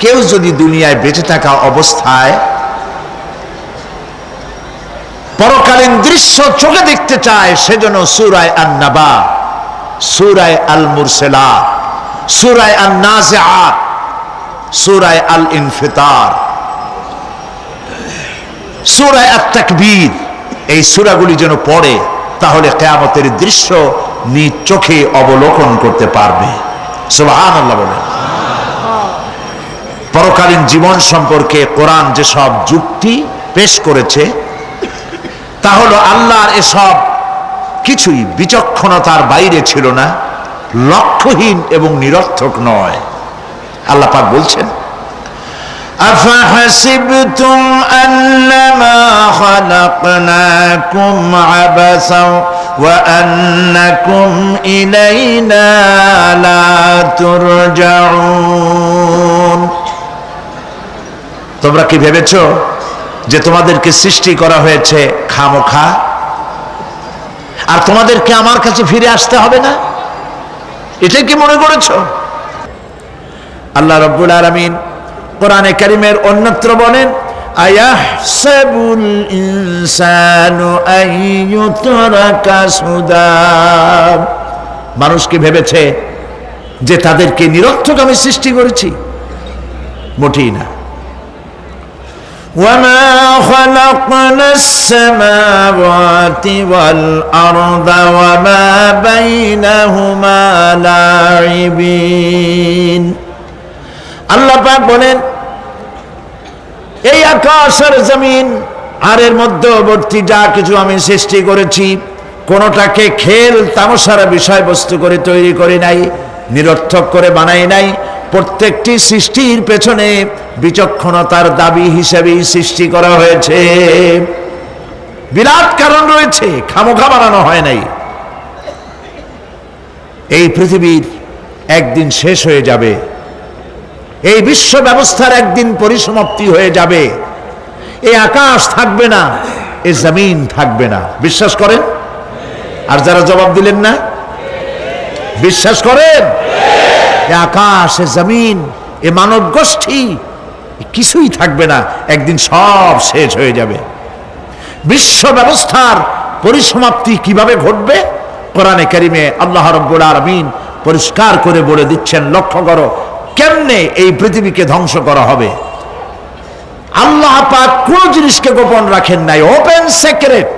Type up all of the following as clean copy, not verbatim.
কেউ যদি দুনিয়ায় বেঁচে থাকা অবস্থায় পরকালীন দৃশ্য চোখে দেখতে চায়, সেজন্য সূরা আন-নাবা, সূরা আল-মুরসালাত, সূরা আন-নাজিআত, সূরা আল-ইনফিতার, সূরা আত-তাকবীর, এই সূরাগুলি যেন পড়ে, তাহলে কিয়ামতের দৃশ্য নিজ চোখে অবলোকন করতে পারবে। সুবহানাল্লাহ বলেন। পরকালীন জীবন সম্পর্কে কোরআন যেসব যুক্তি পেশ করেছে, তা হলো আল্লাহর এসব কিছুই বিচক্ষণতার বাইরে ছিল না, লক্ষ্যহীন এবং নিরর্থক নয়। আল্লাহ পাক বলছেন, আফাহাসিবতুম আন্নামা খালাকনাকুম আবাসা ওয়া আন্নাকুম ইলাইনা লা তুরজাউন। তোমরা কি ভেবেছো যে তোমাদেরকে সৃষ্টি করা হয়েছে খামোখা, আর তোমাদেরকে আমার কাছে ফিরে আসতে হবে না? এটাই কি মনে করেছো? আল্লাহ রাব্বুল আলামিন কোরআনে কারীমের অন্যত্র বলেন, আয়াহসাবুল ইনসানু আইয়ুতরাকা সুদা। মানুষ কি ভেবেছে যে তাদেরকে নিরর্থক আমি সৃষ্টি করেছি? মোটেই না। وما خلقنا السماوات والأرض وما بينهما لاعبين। আল্লাহ পাক বলেন, এই আকাশ আর জমিন আর এর মধ্যবর্তী যা কিছু আমি সৃষ্টি করেছি, কোনোটাকে খেল তামাশার বিষয়বস্তু করে তৈরি করে নাই, নিরর্থক করে বানাই নাই। প্রত্যেকটি সৃষ্টির পেছনে বিচক্ষণতার দাবি হিসেবেই সৃষ্টি করা হয়েছে। বিরাট কারণ রয়েছে, খামোখা বানানো হয় নাই। এই পৃথিবীর একদিন শেষ হয়ে যাবে, এই বিশ্ব ব্যবস্থার একদিন পরিসমাপ্তি হয়ে যাবে। এই আকাশ থাকবে না, এই জমিন থাকবে না। বিশ্বাস করেন? আর যারা জবাব দিলেন না, বিশ্বাস করেন? আকাশ, জমিন, এ মানব গোষ্ঠী কিছুই থাকবে না, একদিন সব শেষ হয়ে যাবে। বিশ্ব ব্যবস্থার পরিসমাপ্তি কিভাবে ঘটবে? কোরআনে কারীমে আল্লাহ রাব্বুল আলামিন পরিষ্কার করে বলে দিচ্ছেন। লক্ষ্য করো কেমনে এই পৃথিবীকে ধ্বংস করা হবে। আল্লাহ পাক কোন জিনিসকে গোপন রাখেন নাই, ওপেন সিক্রেট,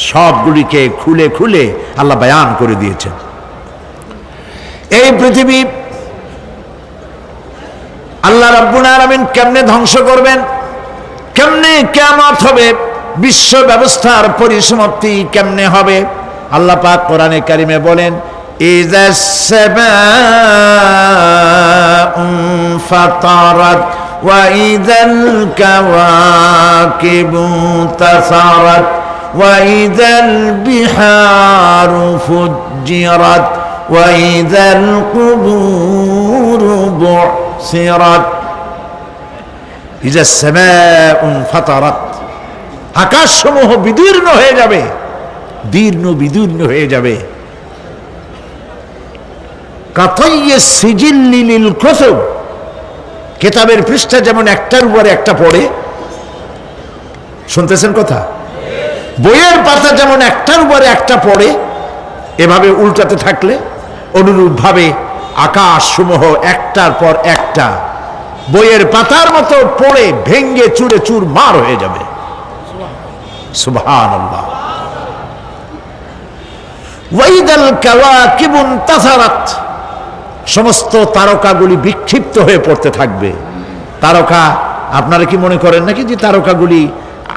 সবগুলিকে খুলে খুলে আল্লাহ বয়ান করে দিয়েছেন। এই পৃথিবী আল্লাহ রাব্বুল আলামিন কেমনে ধ্বংস করবেন, কেমনে কিয়ামত হবে, বিশ্ব ব্যবস্থার পরিসমাপ্তি কেমনে হবে, আল্লাহ পাক কোরআনে কারীমে বলেন, ইযাস সামাউ ফাতারাত ওয়া ইযাল কাওয়াকিবু তাসারাত ওয়া ইযাল বিহারু ফুজ্জিরাত ওয়া ইযাল কুবুরু বু'সিরাত। ইযাস সামাউ ফাতারাত, আকাশসমূহ বিদীর্ণ হয়ে যাবে, দীর্ণ বিদীর্ণ হয়ে যাবে। কাতাইয়িস সিজিল্লি লিল কুতুব, কিতাবের পৃষ্ঠা যেমন একটার উপরে একটা পড়ে, শুনতেছেন কথা? বইয়ের পাতা যেমন একটার উপরে একটা পড়ে, এভাবে উল্টাতে থাকলে অনুরূপভাবে আকাশসমূহ একটার পর একটা বইয়ের পাতার মতো পড়ে ভেঙ্গে চুরে চুরমার হয়ে যাবে। সুবহানাল্লাহ। ওয়াইদাল কাওয়াকিবু ইনতাসারাত, সমস্ত তারকাগুলি বিক্ষিপ্ত হয়ে পড়তে থাকবে। তারকা, আপনারা কি মনে করেন নাকি যে তারকাগুলি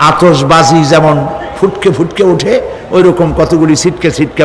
আতশবাজি যেমন ফুটকে ফুটকে ওঠে, ওই রকম কতগুলি ছিটকে ছিটকে